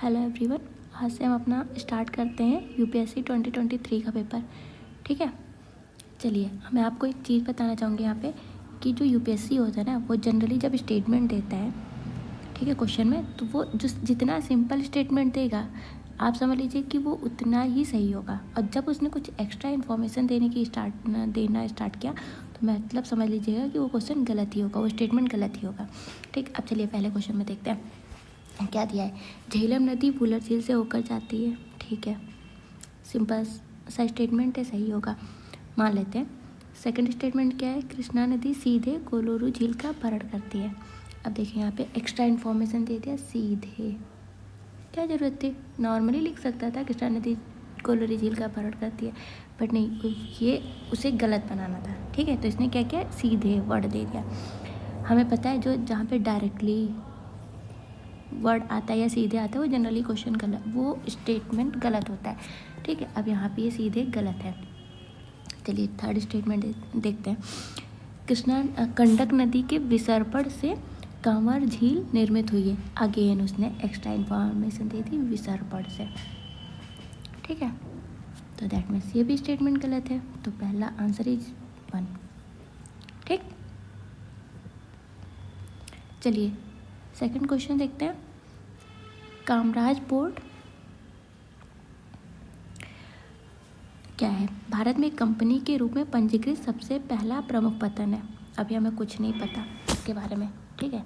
Hello everyone, आज से हम अपना स्टार्ट करते हैं यूपीएससी 2023 का पेपर। ठीक है, चलिए मैं आपको एक चीज़ बताना चाहूँगी यहाँ पे कि जो यूपीएससी होता है ना, वो जनरली जब स्टेटमेंट देता है, ठीक है, क्वेश्चन में, तो वो जितना सिंपल स्टेटमेंट देगा आप समझ लीजिए कि वो उतना ही सही होगा। और जब उसने कुछ एक्स्ट्रा इन्फॉर्मेशन देना स्टार्ट किया तो मतलब समझ लीजिएगा कि वो क्वेश्चन गलत ही होगा, वो स्टेटमेंट गलत ही होगा। ठीक, अब चलिए पहले क्वेश्चन में देखते हैं क्या दिया है। झेलम नदी वुलर झील से होकर जाती है। ठीक है, सिंपल सा स्टेटमेंट है, सही होगा, मान लेते हैं। सेकंड स्टेटमेंट क्या है, कृष्णा नदी सीधे कोलोरू झील का भरण करती है। अब देखिए यहाँ पे एक्स्ट्रा इन्फॉर्मेशन दे दिया, सीधे, क्या ज़रूरत थी, नॉर्मली लिख सकता था कृष्णा नदी कोलोरू झील का भरण करती है, बट नहीं, ये उसे गलत बनाना था। ठीक है, तो इसने क्या किया, सीधे वर्ड दे दिया। हमें पता है जो जहाँ पे डायरेक्टली वर्ड आता है या सीधे आता है वो जनरली क्वेश्चन गलत, वो स्टेटमेंट गलत होता है। ठीक है, अब यहाँ पे ये सीधे गलत है। चलिए थर्ड स्टेटमेंट देखते हैं। गंडक नदी के विसर्पण से कांवर झील निर्मित हुई है। अगेन उसने एक्स्ट्रा इन्फॉर्मेशन दे दी, विसर्पण से। ठीक है, तो दैट मीन्स ये भी स्टेटमेंट गलत है, तो पहला आंसर इज 1। ठीक, चलिए सेकंड क्वेश्चन देखते हैं। कामराज पोर्ट क्या है, भारत में कंपनी के रूप में पंजीकृत सबसे पहला प्रमुख पतन है। अभी हमें कुछ नहीं पता इसके बारे में। ठीक है,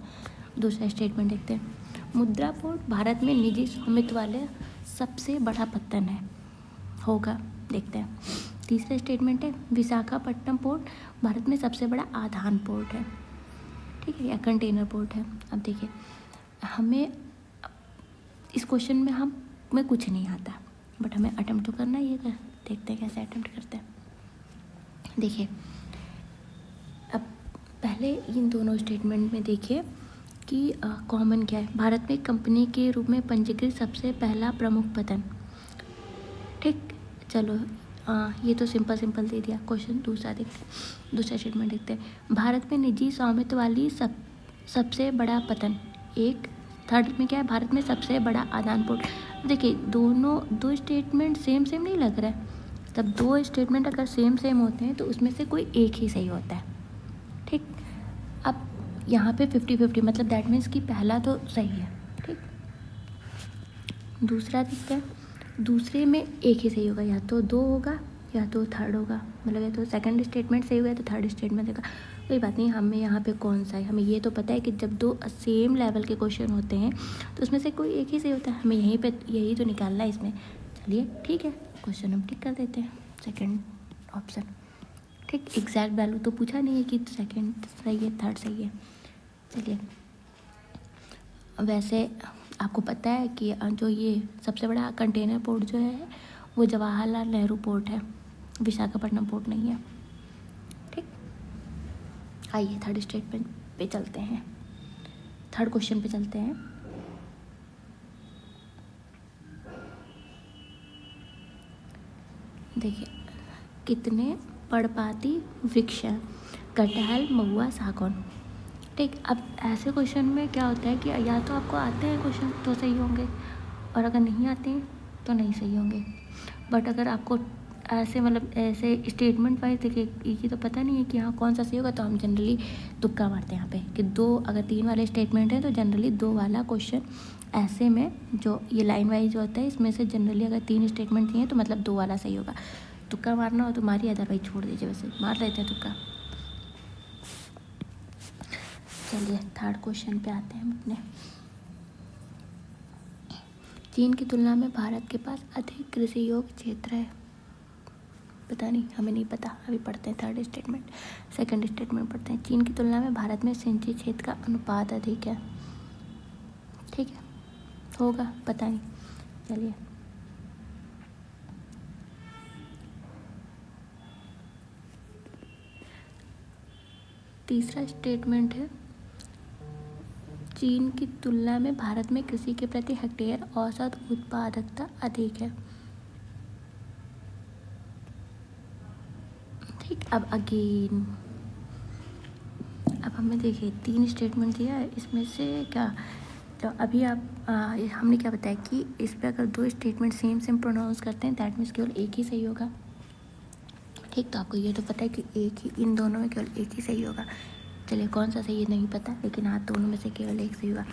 दूसरा स्टेटमेंट देखते हैं। मुद्रा पोर्ट भारत में निजी स्वामित्व वाले सबसे बड़ा पतन है, होगा, देखते हैं। तीसरा स्टेटमेंट है, विशाखापट्टनम पोर्ट भारत में सबसे बड़ा आधान पोर्ट है। ठीक है, या कंटेनर पोर्ट है। अब देखिए हमें इस क्वेश्चन में हमें कुछ नहीं आता, बट हमें अटेम्प्ट तो करना ही है। देखते हैं कैसे अटेम्प्ट करते हैं। देखिए अब पहले इन दोनों स्टेटमेंट में देखिए कि कॉमन क्या है। भारत में कंपनी के रूप में पंजीकृत सबसे पहला प्रमुख पतन। ठीक, चलो ये तो सिंपल दे दिया क्वेश्चन। दूसरा स्टेटमेंट देखते हैं। भारत में निजी स्वामित्व वाली सबसे बड़ा पतन एक। थर्ड में क्या है, भारत में सबसे बड़ा आदान पोर्ट। देखिए दो स्टेटमेंट सेम नहीं लग रहा है। तब दो स्टेटमेंट अगर सेम होते हैं तो उसमें से कोई एक ही सही होता है। ठीक, अब यहाँ पे 50-50 मतलब दैट मीन्स कि पहला तो सही है। ठीक, दूसरा देखते हैं। दूसरे में एक ही सही होगा, या तो दो होगा या तो थर्ड होगा, मतलब या तो सेकंड स्टेटमेंट सही होगा तो थर्ड स्टेटमेंट होगा। कोई बात नहीं, हमें यहाँ पे कौन सा है, हमें ये तो पता है कि जब दो सेम लेवल के क्वेश्चन होते हैं तो उसमें से कोई एक ही सही होता है। हमें यही तो निकालना है इसमें। चलिए ठीक है, क्वेश्चन हम टिक कर देते हैं, सेकेंड ऑप्शन। ठीक, एग्जैक्ट वैल्यू तो पूछा नहीं है कि सेकेंड सही है थर्ड सही है। चलिए वैसे आपको पता है कि जो ये सबसे बड़ा कंटेनर पोर्ट जो है वो जवाहरलाल नेहरू पोर्ट है, विशाखापट्टनम पोर्ट नहीं है। ठीक, आइए थर्ड स्टेटमेंट पे चलते हैं, थर्ड क्वेश्चन पे चलते हैं। देखिए कितने पर्णपाती वृक्ष हैं, कटहल, महुआ, सागौन। ठीक, अब ऐसे क्वेश्चन में क्या होता है कि या तो आपको आते हैं क्वेश्चन तो सही होंगे, और अगर नहीं आते हैं तो नहीं सही होंगे। बट अगर आपको ऐसे मतलब ऐसे स्टेटमेंट वाइज देखिए ये तो पता नहीं है कि हाँ कौन सा सही होगा, तो हम जनरली तुक्का मारते हैं यहाँ पे कि दो, अगर 3 वाले स्टेटमेंट है तो जनरली 2 वाला क्वेश्चन ऐसे में, जो ये लाइन वाइज जो होता है इसमें से जनरली अगर 3 स्टेटमेंट दिए तो मतलब 2 वाला सही होगा। तुक्का मारना हो तो मारिए, अदरवाइज छोड़ दीजिए, वैसे मार लेते हैं तुक्का। चलिए थर्ड क्वेश्चन पे आते हैं अपने। चीन की तुलना में भारत के पास अधिक कृषि योग्य क्षेत्र है। पता नहीं, हमें नहीं पता, अभी पढ़ते हैं थर्ड स्टेटमेंट। सेकंड स्टेटमेंट पढ़ते हैं। चीन की तुलना में भारत में सिंचित क्षेत्र का अनुपात अधिक है। ठीक है, होगा, पता नहीं। चलिए तीसरा स्टेटमेंट है, चीन की तुलना में भारत में कृषि के प्रति हेक्टेयर औसत उत्पादकता अधिक है। ठीक, अब अगेन अब हमें देखिए 3 स्टेटमेंट दिया है, इसमें से क्या तो अभी हमने क्या बताया कि इस पर अगर दो स्टेटमेंट सेम प्रोनाउंस करते हैं दैट मीन्स केवल एक ही सही होगा। ठीक, तो आपको ये तो पता है कि एक ही, इन दोनों में केवल एक ही सही होगा। चलिए कौन सा सही है नहीं पता, लेकिन हाँ दोनों में से केवल एक सही होगा।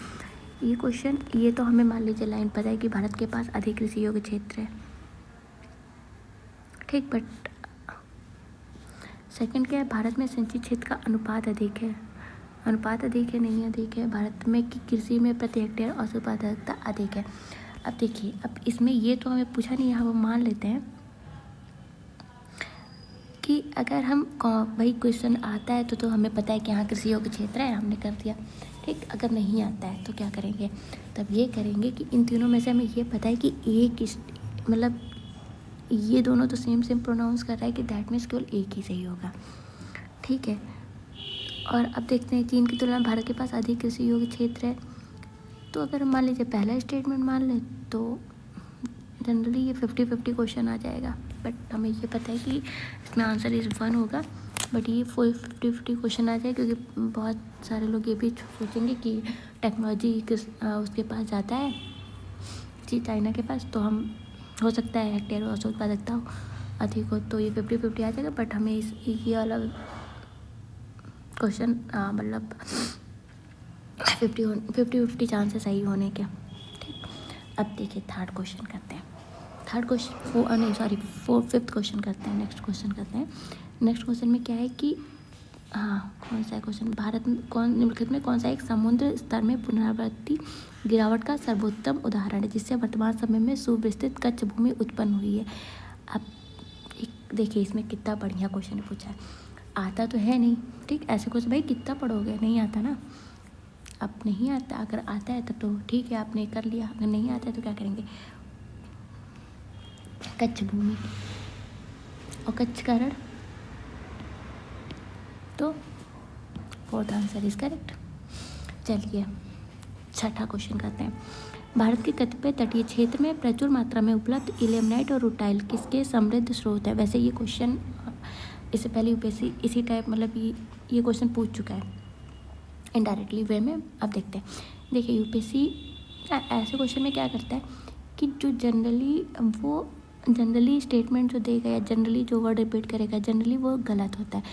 ये क्वेश्चन, ये तो हमें मान लीजिए लाइन पता है कि भारत के पास अधिक कृषि योग्य क्षेत्र है। ठीक, बट सेकंड क्या है, भारत में सिंचित क्षेत्र का अनुपात अधिक है। अनुपात अधिक है नहीं अधिक है, भारत में कि कृषि में प्रति हेक्टेयर औसत उत्पादकता अधिक है। अब देखिए, अब इसमें ये तो हमें पूछा नहीं है, हम मान लेते हैं कि अगर हम वही क्वेश्चन आता है तो हमें पता है कि हाँ कृषि योग्य क्षेत्र है, हमने कर दिया। ठीक, अगर नहीं आता है तो क्या करेंगे, तब ये करेंगे कि इन तीनों में से हमें ये पता है कि एक मतलब ये दोनों तो सेम प्रोनाउंस कर रहा है कि दैट मीन्स केवल एक ही सही होगा। ठीक है, और अब देखते हैं चीन की तुलना में भारत के पास अधिक कृषि योग्य क्षेत्र है। तो अगर हम मान लीजिए पहला स्टेटमेंट मान लें तो जनरली ये 50-50 क्वेश्चन आ जाएगा, बट हमें ये पता है कि इसमें आंसर इस 1 होगा, बट ये 50-50 क्वेश्चन आ जाए क्योंकि बहुत सारे लोग ये भी सोचेंगे कि टेक्नोलॉजी उसके पास जाता है जी चाइना के पास, तो हम हो सकता है हेक्टेयर औसत उत्पादकता हो अधिक हो, तो ये 50-50 आ जाएगा। बट हमें ये वाला क्वेश्चन मतलब 50-50 चांस है सही होने के। ठीक, अब देखिए थर्ड क्वेश्चन करते हैं। थर्ड क्वेश्चन फिफ्थ क्वेश्चन करते हैं। नेक्स्ट क्वेश्चन करते हैं। नेक्स्ट क्वेश्चन में क्या है कि कौन सा क्वेश्चन, भारत में निम्नलिखित में कौन सा एक समुद्र स्तर में पुनरावृत्ति गिरावट का सर्वोत्तम उदाहरण है जिससे वर्तमान समय में सुविस्तृत कच्छ भूमि उत्पन्न हुई है। अब देखिए इसमें कितना बढ़िया क्वेश्चन पूछा है, आता तो है नहीं। ठीक, ऐसे क्वेश्चन भाई कितना पढ़ोगे, नहीं आता ना। अब नहीं आता, अगर आता है तब तो ठीक है आपने कर लिया, अगर नहीं आता है तो क्या करेंगे, कच्छ भूमि और कच्छ का रण, तो फोर्थ आंसर इज करेक्ट। चलिए छठा क्वेश्चन करते हैं। भारत के कतिपय तटीय क्षेत्र में प्रचुर मात्रा में उपलब्ध इल्मेनाइट और रूटाइल किसके समृद्ध स्रोत है। वैसे ये क्वेश्चन इससे पहले यूपीएससी इसी टाइप मतलब ये क्वेश्चन पूछ चुका है इनडायरेक्टली वे में। अब देखते हैं, देखिए यूपीएससी ऐसे क्वेश्चन में क्या करता है कि जो जनरली स्टेटमेंट जो देगा या जनरली जो वर्ड रिपीट करेगा जनरली वो गलत होता है,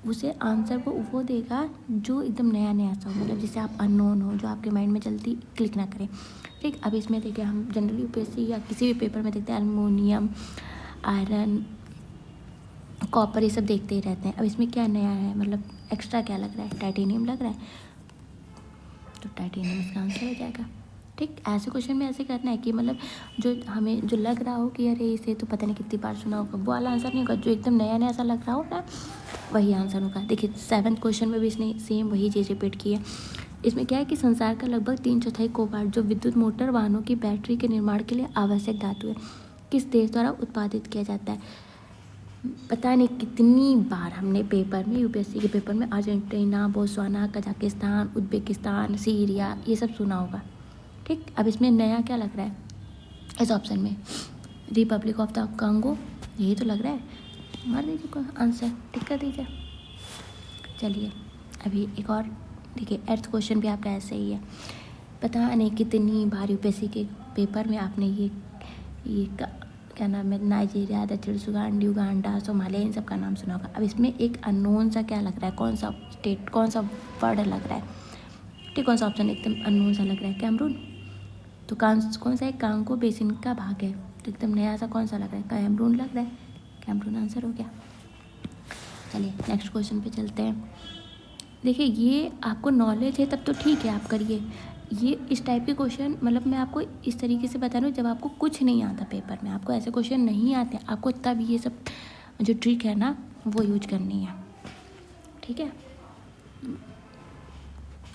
उसे आंसर वो देगा जो एकदम नया सा हो, मतलब जिसे आप अननोन हो, जो आपके माइंड में जल्दी क्लिक ना करें। ठीक, अब इसमें देखिए हम जनरली यूपीएससी या किसी भी पेपर में देखते हैं एल्युमिनियम, आयरन, कॉपर, ये सब देखते ही रहते हैं। अब इसमें क्या नया है, मतलब एक्स्ट्रा क्या लग रहा है, टाइटेनियम लग रहा है, तो टाइटेनियम इसका आंसर हो जाएगा। ठीक, ऐसे क्वेश्चन में ऐसे करना है कि मतलब जो हमें जो लग रहा हो कि अरे इसे तो पता नहीं कितनी बार सुना होगा, वो वाला आंसर नहीं होगा, जो एकदम नया सा लग रहा हो ना वही आंसर होगा। देखिए 7th क्वेश्चन में भी इसने सेम वही चीज़ रिपीट की है। इसमें क्या है कि संसार का लगभग 3/4 कोबाल्ट जो विद्युत मोटर वाहनों की बैटरी के निर्माण के लिए आवश्यक धातु है किस देश द्वारा उत्पादित किया जाता है। पता नहीं कितनी बार हमने पेपर में, यूपीएससी के पेपर में Argentina, Botswana, Kazakhstan, Uzbekistan, Syria, ये सब सुना होगा। ठीक, अब इसमें नया क्या लग रहा है इस ऑप्शन में, रिपब्लिक ऑफ द कांगो, यही तो लग रहा है। मार दीजिए कोई आंसर, टिक कर दीजिए। चलिए अभी एक और देखिए, 8th क्वेश्चन भी आपका ऐसे ही है। पता नहीं कितनी बार यूपीएससी के पेपर में आपने ये क्या नाम है, नाइजीरिया, दक्षिण सुडान, युगांडा, सोमालिया, इन सब का नाम सुना होगा। अब इसमें एक अननोन सा क्या लग रहा है, कौन सा स्टेट, कौन सा वर्ड लग रहा है। ठीक, कौन सा ऑप्शन एकदम अननोन सा लग रहा है, कैमरून, तो कौन सा है, कांगो बेसिन का भाग है, तो एकदम नया सा कौन सा लग रहा है, कैमरून लग रहा है, कैमरून आंसर हो गया। चलिए नेक्स्ट क्वेश्चन पे चलते हैं। देखिए ये आपको नॉलेज है तब तो ठीक है आप करिए, ये इस टाइप के क्वेश्चन मतलब मैं आपको इस तरीके से बता रही हूँ जब आपको कुछ नहीं आता पेपर में, आपको ऐसे क्वेश्चन नहीं आते, आपको तब ये सब जो ट्रिक है ना वो यूज करनी है। ठीक है,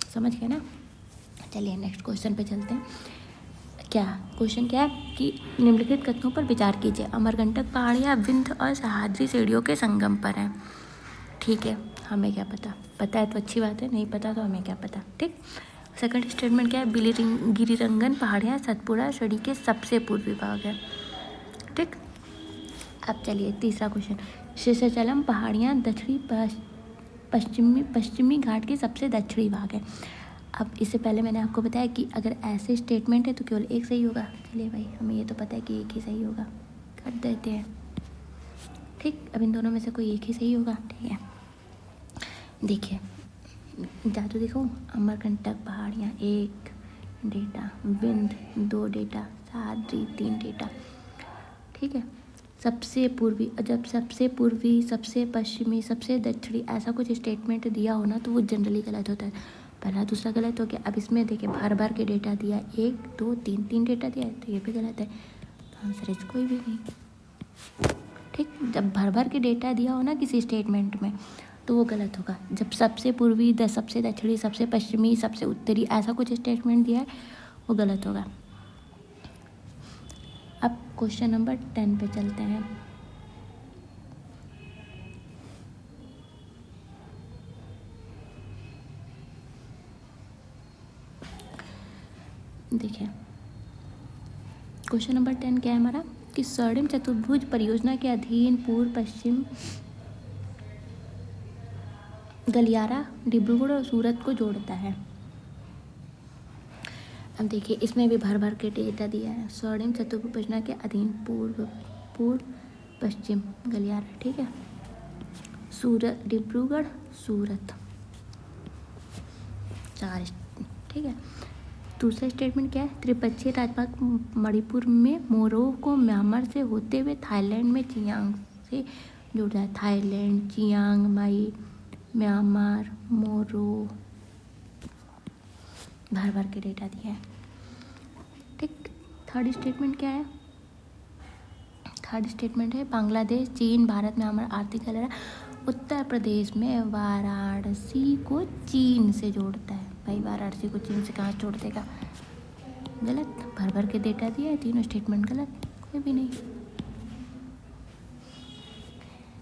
समझ गए ना। चलिए नेक्स्ट क्वेश्चन पे चलते हैं। क्या क्वेश्चन क्या है कि निम्नलिखित कथनों पर विचार कीजिए। अमरकंटक पहाड़ियाँ विंध्य और सह्याद्री श्रेणियों के संगम पर हैं। ठीक है, हमें क्या पता है तो अच्छी बात है, नहीं पता तो हमें क्या पता। ठीक, सेकंड स्टेटमेंट क्या है, गिरिरंगन पहाड़ियाँ सतपुड़ा श्रेणी के सबसे पूर्वी भाग है। ठीक, अब चलिए तीसरा क्वेश्चन, शेषाचलम पहाड़ियाँ पश्चिमी घाट के सबसे दक्षिणी भाग है। अब इससे पहले मैंने आपको बताया कि अगर ऐसे स्टेटमेंट है तो केवल एक सही होगा। चलिए भाई, हमें ये तो पता है कि एक ही सही होगा, कर देते हैं। ठीक, अब इन दोनों में से कोई एक ही सही होगा। ठीक है, देखिए जादू दिखाऊँ। अमरकंटक पहाड़ियाँ 1 data, Vindhya 2 data, Sahyadri 3 data. ठीक है, सबसे पूर्वी, जब सबसे पूर्वी, सबसे पश्चिमी, सबसे दक्षिणी ऐसा कुछ स्टेटमेंट दिया हो ना तो वो जनरली गलत होता है। पहला दूसरा गलत हो गया। अब इसमें देखिए भर भर के डेटा दिया, 1 2 3 डेटा दिया है तो ये भी गलत है, तो आंसर इस कोई भी नहीं। ठीक, जब भर भर के डेटा दिया हो ना किसी स्टेटमेंट में तो वो गलत होगा। जब सबसे पूर्वी, सबसे दक्षिणी, सबसे पश्चिमी, सबसे उत्तरी ऐसा कुछ स्टेटमेंट दिया है वो गलत होगा। अब क्वेश्चन नंबर 10 पे चलते हैं। देखिए क्वेश्चन नंबर 10 क्या है हमारा कि स्वर्णिम चतुर्भुज परियोजना के अधीन पूर्व पश्चिम गलियारा, डिब्रूगढ़ और सूरत को जोड़ता है। अब देखिए इसमें भी भर भर के डेटा दिया है। स्वर्णिम चतुर्भुज परियोजना के अधीन पूर्व पश्चिम गलियारा, ठीक है, सूरत, डिब्रूगढ़, सूरत, 4। ठीक है, दूसरा स्टेटमेंट क्या है, त्रिपक्षीय राजमार्ग मणिपुर में मोरो को म्यांमार से होते हुए थाईलैंड में चियांग से जुड़ा है। थाईलैंड, चियांग माई, म्यांमार, मोरो, भर भर के डेटा दिया है। ठीक, थर्ड स्टेटमेंट क्या है, थर्ड स्टेटमेंट है बांग्लादेश, चीन, भारत, म्यांमार आर्थिक गलियारा उत्तर प्रदेश में वाराणसी को चीन से जोड़ता है। भाई वाराणसी को चीन से कहाँ जोड़ देगा, गलत। भर भर के डेटा दिया है, तीनों स्टेटमेंट गलत, कोई भी नहीं।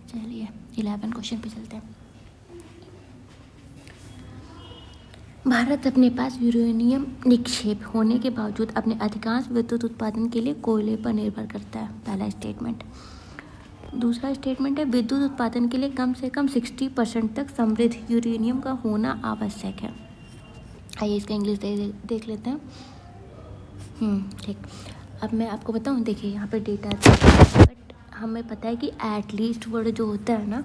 चलिए 11 क्वेश्चन पे चलते हैं। भारत अपने पास यूरेनियम निक्षेप होने के बावजूद अपने अधिकांश विद्युत उत्पादन के लिए कोयले पर निर्भर करता है, पहला स्टेटमेंट। दूसरा स्टेटमेंट है विद्युत उत्पादन के लिए कम से कम 60% तक समृद्ध यूरेनियम का होना आवश्यक है। आइए इसका इंग्लिश देख लेते हैं। ठीक, अब मैं आपको बताऊं, देखिए यहाँ पे डेटा है बट हमें पता है कि एटलीस्ट वर्ड जो होता है ना,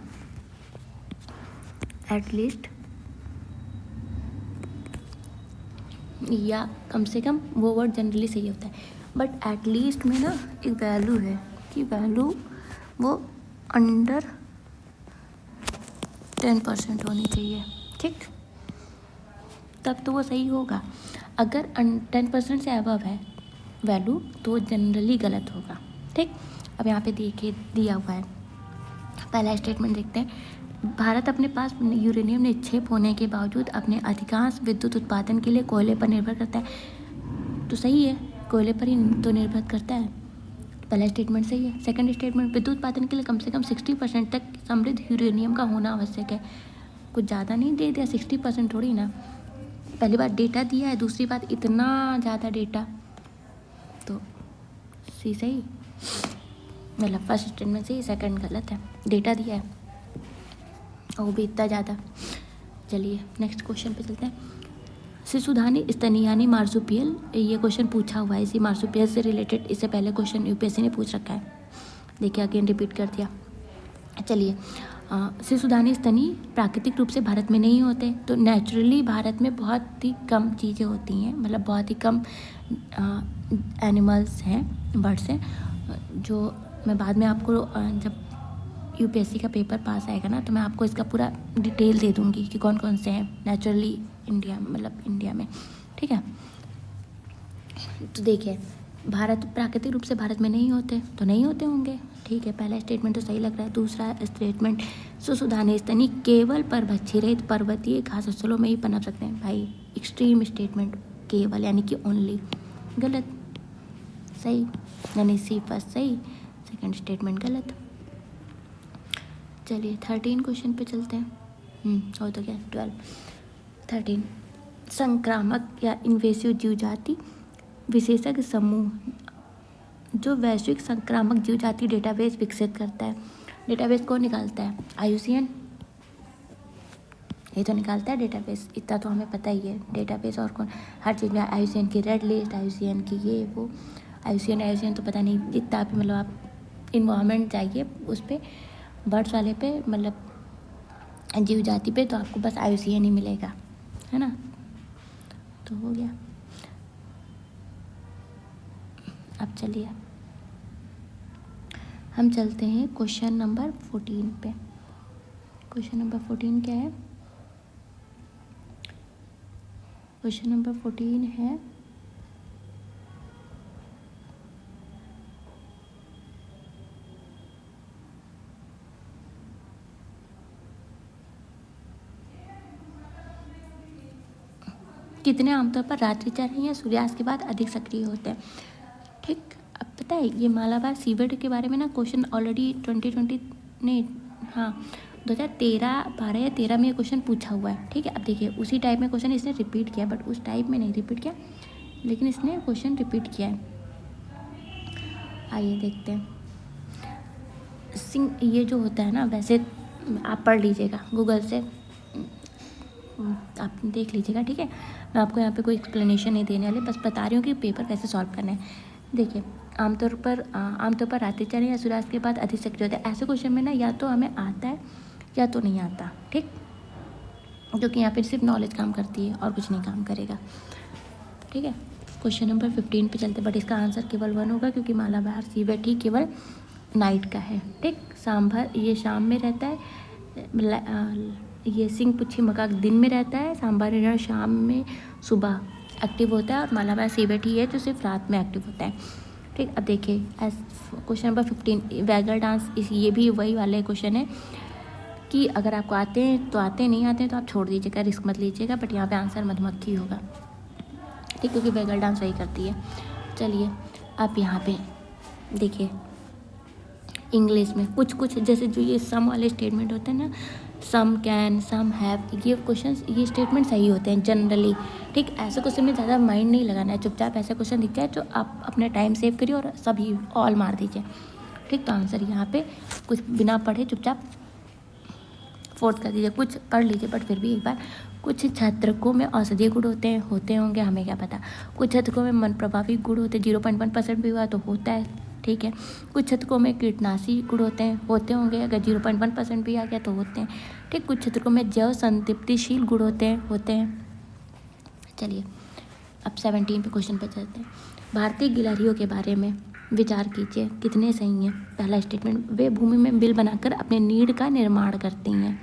एटलीस्ट या कम से कम, वो वर्ड जनरली सही होता है। बट एटलीस्ट में ना एक वैल्यू है कि वैल्यू वो अंडर 10% होनी चाहिए। ठीक, तब तो वो सही होगा। अगर 10% से अबव है वैल्यू तो जनरली गलत होगा। ठीक, अब यहाँ पे देखिए दिया हुआ है, पहला स्टेटमेंट देखते हैं। भारत अपने पास यूरेनियम निक्षेप होने के बावजूद अपने अधिकांश विद्युत उत्पादन के लिए कोयले पर निर्भर करता है, तो सही है, कोयले पर ही तो निर्भर करता है, पहला स्टेटमेंट सही है। सेकंड स्टेटमेंट विद्युत उत्पादन के लिए कम से कम 60% तक समृद्ध यूरेनियम का होना आवश्यक है, कुछ ज़्यादा नहीं दे दिया, 60% थोड़ी ना, पहली बात डेटा दिया है, दूसरी बात इतना ज़्यादा डेटा, तो सी सही, मतलब फर्स्ट स्टेटमेंट सही, सेकंड गलत है, डेटा दिया है और वो भी इतना ज़्यादा। चलिए नेक्स्ट क्वेश्चन पे चलते हैं। शिशुधानी स्तनी यानी मार्सुपियल, ये क्वेश्चन पूछा हुआ है, इसी मार्सुपियल से रिलेटेड इससे पहले क्वेश्चन यूपीएससी ने पूछ रखा है, देखिए अगेन रिपीट कर दिया। चलिए शिशुधानी स्तनी प्राकृतिक रूप से भारत में नहीं होते, तो नेचुरली भारत में बहुत ही कम चीज़ें होती हैं, मतलब बहुत ही कम एनिमल्स हैं, बर्ड्स हैं, जो मैं बाद में आपको जब यूपीएससी का पेपर पास आएगा ना तो मैं आपको इसका पूरा डिटेल दे दूँगी कि कौन कौन से हैं नेचुरली इंडिया, मतलब इंडिया में। ठीक है, तो देखिए भारत प्राकृतिक रूप से भारत में नहीं होते तो नहीं होते होंगे। ठीक है, पहला स्टेटमेंट तो सही लग रहा है। दूसरा स्टेटमेंट शिशुधानी स्तनी केवल पर्वतक्षय रहित पर्वतीय घास स्थलों में ही पनप सकते हैं, भाई एक्सट्रीम स्टेटमेंट, केवल यानी कि ओनली, गलत। सही, यानी सी फर्स्ट सही, सेकंड स्टेटमेंट गलत। चलिए 13 क्वेश्चन पे चलते हैं। हो तो क्या 13 संक्रामक या इन्वेसिव जीव जाति विशेषज्ञ समूह जो वैश्विक संक्रामक जीव जाति डेटाबेस विकसित करता है, डेटाबेस कौन निकालता है, IUCN, ये तो निकालता है डेटाबेस, इतना तो हमें पता ही है। डेटाबेस और कौन, हर चीज़ में IUCN की रेड लिस्ट, IUCN की ये वो, IUCN तो पता नहीं जितना भी, मतलब आप इन्वायरमेंट जाइए उस पर, बर्ड्स वाले पे, मतलब जीव जाति पे, तो आपको बस IUCN ही मिलेगा, है ना। तो हो गया। अब चलिए हम चलते हैं क्वेश्चन नंबर 14 पे। क्वेश्चन नंबर 14 क्या है? क्वेश्चन नंबर 14 है कितने आमतौर पर रात्रिचर्य या सूर्यास्त के बाद अधिक सक्रिय होते हैं। ठीक, अब पता है ये मालाबार सीबेट के बारे में ना क्वेश्चन ऑलरेडी 2020 नहीं, हाँ 2013, 12 या 13 में ये क्वेश्चन पूछा हुआ है। ठीक है, अब देखिए उसी टाइप में क्वेश्चन इसने रिपीट किया, बट उस टाइप में नहीं रिपीट किया, लेकिन इसने क्वेश्चन रिपीट किया है। आइए देखते हैं। सिंह ये जो होता है ना, वैसे आप पढ़ लीजिएगा गूगल से, आप देख लीजिएगा। ठीक है, मैं आपको यहाँ पे कोई एक्सप्लेनेशन नहीं देने वाली, बस बता रही हूँ कि पेपर कैसे सॉल्व करना है। देखिए आमतौर पर रात्रिचर्य या सूर्यास्त के बाद अधिक सक्रिय होता है। ऐसे क्वेश्चन में ना या तो हमें आता है या तो नहीं आता। ठीक, क्योंकि यहाँ पे सिर्फ नॉलेज काम करती है और कुछ नहीं काम करेगा। ठीक है, क्वेश्चन नंबर 15 पे चलते, बट इसका आंसर केवल 1 होगा, क्योंकि मालाबार सीबेट ही केवल नाइट का है। ठीक, सांभर ये शाम में रहता है, ये सिंह पुच्छी मकाक दिन में रहता है, सांभर हिरण शाम में सुबह एक्टिव होता है, और मालाबार सीबेट ही है जो सिर्फ रात में एक्टिव होता है। ठीक, अब देखिए क्वेश्चन नंबर 15 वैगल डांस, ये भी वही वाले क्वेश्चन है कि अगर आपको आते हैं तो आते हैं, नहीं आते हैं तो आप छोड़ दीजिएगा, रिस्क मत लीजिएगा, बट यहाँ पे आंसर मधुमक्खी होगा। ठीक, क्योंकि वैगल डांस वही करती है। चलिए आप यहाँ पे देखिए इंग्लिश में कुछ जैसे जो ये सम वाले स्टेटमेंट होते हैं ना, सम कैन, सम हैव, ये क्वेश्चंस, ये स्टेटमेंट सही होते हैं जनरली। ठीक, ऐसे क्वेश्चन में ज़्यादा माइंड नहीं लगाना है, चुपचाप ऐसा क्वेश्चन दिख जाए तो आप अपना टाइम सेव करिए और सभी ऑल मार दीजिए। ठीक, तो आंसर यहाँ पे कुछ बिना पढ़े चुपचाप फोर्थ कर दीजिए, कुछ पढ़ लीजिए, बट फिर भी एक बार। कुछ छात्रकों में औषधीय गुण होते होंगे, हमें क्या पता। कुछ छात्रकों में मन प्रभावी गुण होते, 0.1% भी हुआ तो होता है। ठीक है, कुछ छात्रकों में कीटनाशी गुण होते होंगे, अगर 0.1% भी आ गया तो होते हैं। ठीक, कुछ छात्रकों में जैव संतृप्तिशील गुण होते हैं। चलिए अब 17 पे क्वेश्चन पे चलते हैं। भारतीय गिलहरियों के बारे में विचार कीजिए, कितने सही हैं। पहला स्टेटमेंट, वे भूमि में बिल बनाकर अपने नीड का निर्माण करती हैं।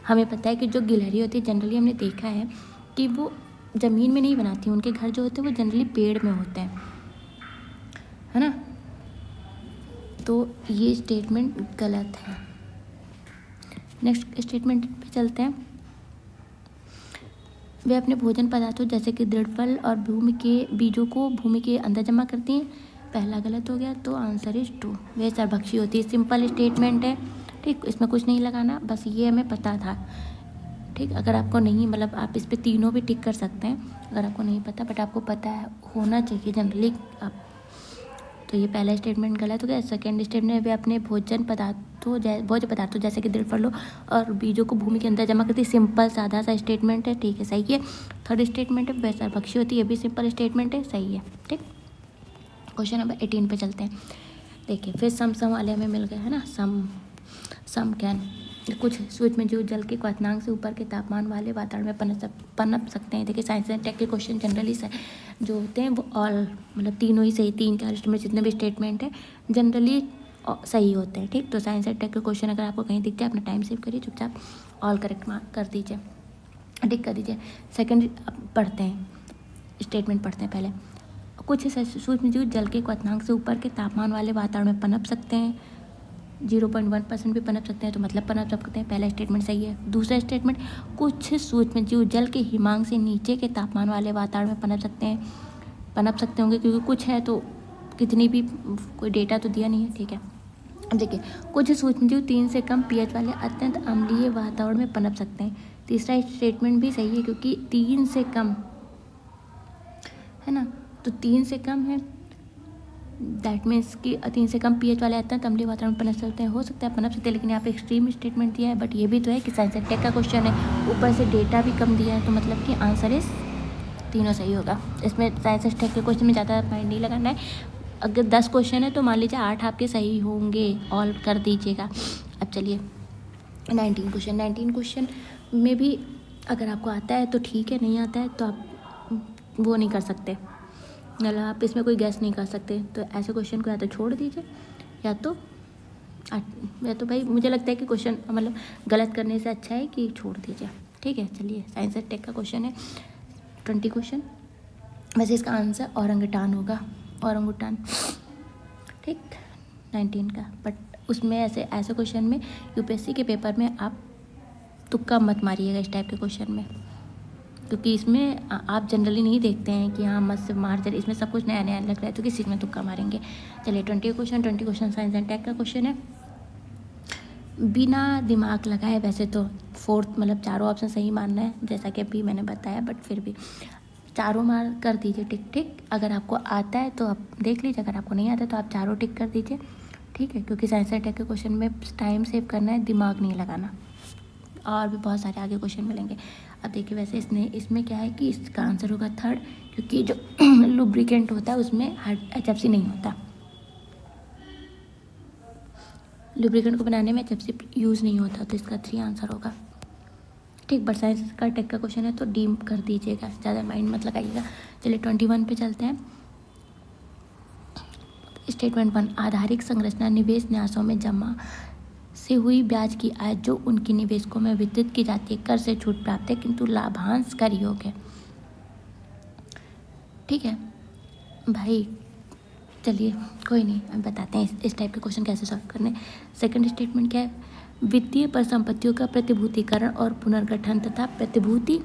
हमें पता है कि जो गिलहरी होती है जनरली हमने देखा है कि वो ज़मीन में नहीं बनाती, उनके घर जो होते हैं वो जनरली पेड़ में होते हैं, है ना। तो ये स्टेटमेंट गलत है। नेक्स्ट स्टेटमेंट पे चलते हैं। वे अपने भोजन पदार्थों जैसे कि दृढ़ फल और भूमि के बीजों को भूमि के अंदर जमा करती हैं। पहला गलत हो गया, तो आंसर इज 2। वे सर्वभक्षी होती है। सिंपल स्टेटमेंट है। ठीक, इसमें कुछ नहीं लगाना, बस ये हमें पता था। ठीक, अगर आपको नहीं, मतलब आप इस पे तीनों भी टिक कर सकते हैं अगर आपको नहीं पता, बट आपको पता है होना चाहिए जनरली आप। तो ये पहला स्टेटमेंट गलत हो गया। सेकेंड स्टेटमेंट, वे अपने भोजन पदार्थों जैसे कि दृढ़ फलों और बीजों को भूमि के अंदर जमा करती है। सिंपल सादा सा स्टेटमेंट है। ठीक है, सही है। थर्ड स्टेटमेंट है, वे सर्वभक्षी होती है, ये भी सिंपल स्टेटमेंट है, सही है। ठीक, क्वेश्चन नंबर 18 पे चलते हैं। देखिए फिर सम वाले हमें मिल गए, है ना। सम कैन, कुछ सूक्ष्म जीव जल के क्वथनांक से ऊपर के तापमान वाले वातावरण में पनप सकते हैं। देखिए साइंस एंड टेक के क्वेश्चन जनरली जो होते हैं वो ऑल, मतलब तीनों ही सही, 3-4 स्टेटमेंट जितने भी स्टेटमेंट है जनरली सही होते हैं। ठीक, तो साइंस एंड टेक के क्वेश्चन अगर आपको कहीं दिख जाए, अपना टाइम सेव करिए, चुपचाप ऑल करेक्ट कर दीजिए, टिक कर दीजिए। सेकेंड पढ़ते हैं, स्टेटमेंट पढ़ते हैं पहले। कुछ सूक्ष्म जीव जल के क्वथनांक से ऊपर के तापमान वाले वातावरण में पनप सकते हैं। 0.1% भी पनप सकते हैं, तो मतलब पनप सकते हैं, पहला स्टेटमेंट सही है। दूसरा स्टेटमेंट, कुछ सूक्ष्म जीव जल के हिमांक से नीचे के तापमान वाले वातावरण में पनप सकते होंगे, क्योंकि कुछ है तो कितनी भी कोई डेटा तो दिया नहीं है। ठीक है, अब देखिए कुछ सूक्ष्म जीव 3 से कम pH वाले अत्यंत अम्लीय वातावरण में पनप सकते हैं। तीसरा स्टेटमेंट भी सही है, क्योंकि 3 से कम है ना, तो 3 से कम है, दैट मीन्स कि 3 से कम pH वाले आते हैं तमलीय वातावरण पनप सकते हैं, हो सकता है पनप सकते हैं, लेकिन यहाँ पे एक्सट्रीम स्टेटमेंट दिया है। बट ये भी तो है कि साइंस एंड टेक का क्वेश्चन है, ऊपर से डेटा भी कम दिया है, तो मतलब कि आंसर इस तीनों सही होगा। इसमें साइंस एंड टेक के क्वेश्चन में ज़्यादा माइंड नहीं लगाना है। अगर 10 क्वेश्चन है तो मान लीजिए 8 आपके सही होंगे, ऑल कर दीजिएगा। अब चलिए 19 क्वेश्चन में भी अगर आपको आता है तो ठीक है, नहीं आता है तो आप वो नहीं कर सकते, मतलब आप इसमें कोई गैस नहीं कर सकते। तो ऐसे क्वेश्चन को या तो छोड़ दीजिए या तो भाई मुझे लगता है कि क्वेश्चन मतलब गलत करने से अच्छा है कि छोड़ दीजिए। ठीक है, चलिए साइंस एंड टेक का क्वेश्चन है 20 क्वेश्चन। वैसे इसका आंसर औरंगुटान होगा, औरंगुटान, ठीक 19 का। बट उसमें ऐसे क्वेश्चन में यूपीएससी के पेपर में आप तुक्का मत मारिएगा इस टाइप के क्वेश्चन में, क्योंकि इसमें आप जनरली नहीं देखते हैं कि हाँ मत से मार दे, इसमें सब कुछ नया नया लग रहा है तो किस चीज़ में तुक्का मारेंगे। चलिए 20 क्वेश्चन साइंस एंड टेक का क्वेश्चन है। बिना दिमाग लगाए, वैसे तो फोर्थ मतलब चारों ऑप्शन सही मानना है जैसा कि अभी मैंने बताया, बट फिर भी चारों मार कर दीजिए टिक टिक। अगर आपको आता है तो आप देख लीजिए, अगर आपको नहीं आता तो आप चारों टिक कर दीजिए। ठीक है, क्योंकि साइंस एंड टेक के क्वेश्चन में टाइम सेव करना है, दिमाग नहीं लगाना। और भी बहुत सारे आगे क्वेश्चन मिलेंगे। अब देखिए वैसे इसमें क्या है कि इसका आंसर होगा 3rd, क्योंकि जो लुब्रिकेंट होता है उसमें HFC नहीं होता, लुब्रिकेंट को बनाने में HFC यूज़ नहीं होता, तो इसका 3 आंसर होगा। ठीक, बट साइंस का टेक का क्वेश्चन है तो डीम कर दीजिएगा, ज़्यादा माइंड मत लगाइएगा। चलिए 21 पे चलते हैं। स्टेटमेंट 1, आधारिक संरचना निवेश न्यासों में जमा से हुई ब्याज की आय जो उनकी निवेशकों में वितरित की जाती है कर से छूट प्राप्त है किंतु लाभांश कर योग्य है। ठीक है भाई, चलिए कोई नहीं, हम बताते हैं इस टाइप के क्वेश्चन कैसे सॉल्व करने। सेकंड स्टेटमेंट क्या है, वित्तीय परिसंपत्तियों का प्रतिभूतिकरण और पुनर्गठन तथा प्रतिभूति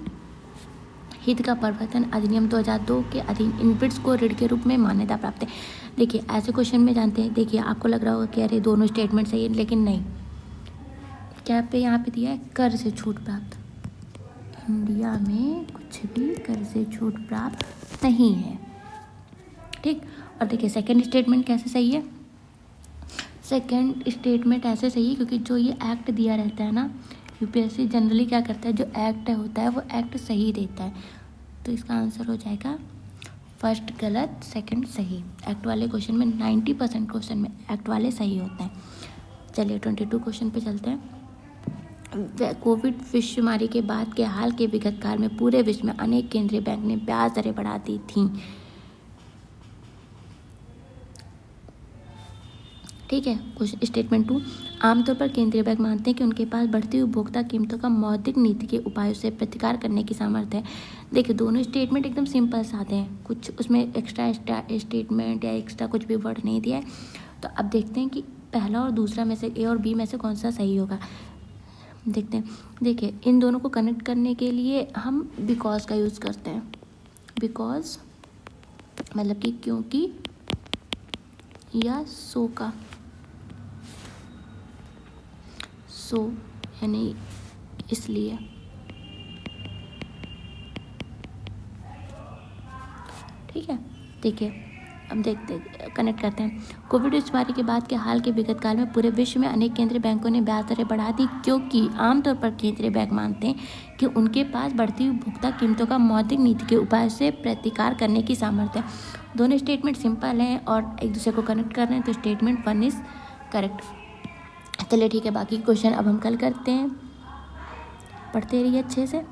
हित का परिवर्तन अधिनियम 2002 के अधीन इनपुट्स को ऋण के रूप में मान्यता प्राप्त है। देखिए ऐसे क्वेश्चन में जानते हैं, देखिए आपको लग रहा होगा कि अरे दोनों स्टेटमेंट सही है, लेकिन नहीं, क्या पे यहाँ पे दिया है कर से छूट प्राप्त। इंडिया में कुछ भी कर से छूट प्राप्त नहीं है। ठीक, और देखिए सेकंड स्टेटमेंट कैसे सही है, सेकंड स्टेटमेंट ऐसे सही है क्योंकि जो ये एक्ट दिया रहता है ना, यूपीएससी जनरली क्या करता है, जो एक्ट होता है वो एक्ट सही देता है, तो इसका आंसर हो जाएगा फर्स्ट गलत, सेकंड सही। एक्ट वाले क्वेश्चन में 90% क्वेश्चन में एक्ट वाले सही होते हैं। चलिए 22 क्वेश्चन पे चलते हैं। कोविड विश्वमहामारी के बाद के हाल के विगत काल में पूरे विश्व में अनेक केंद्रीय बैंक ने ब्याज दरें बढ़ा दी थीं। ठीक है, क्वेश्चन स्टेटमेंट 2, आमतौर पर केंद्रीय बैंक मानते हैं कि उनके पास बढ़ती हुई उपभोक्ता कीमतों का मौद्रिक नीति के उपायों से प्रतिकार करने की सामर्थ्य है। देखिए दोनों स्टेटमेंट एकदम सिंपल सादे हैं, कुछ उसमें एक्स्ट्रा स्टेटमेंट या एक्स्ट्रा कुछ भी वर्ड नहीं दिया है। तो अब देखते हैं कि पहला और दूसरा में से, ए और बी में से कौन सा सही होगा, देखते हैं। देखिए इन दोनों को कनेक्ट करने के लिए हम बिकॉज का यूज़ करते हैं। बिकॉज मतलब कि क्योंकि या सो का, सो यानी इसलिए। ठीक है, देखिए अब देखते कनेक्ट करते हैं। कोविड महामारी के बाद के हाल के विगत काल में पूरे विश्व में अनेक केंद्रीय बैंकों ने ब्याज दरें बढ़ा दी क्योंकि आमतौर पर केंद्रीय बैंक मानते हैं कि उनके पास बढ़ती हुई उपभोक्ता कीमतों का मौद्रिक नीति के उपाय से प्रतिकार करने की सामर्थ्य है। दोनों स्टेटमेंट सिंपल हैं और एक दूसरे को कनेक्ट कर रहे हैं, तो स्टेटमेंट 1 इज करेक्ट। चलिए ठीक है, बाकी क्वेश्चन अब हम कल करते हैं, पढ़ते रहिए अच्छे से।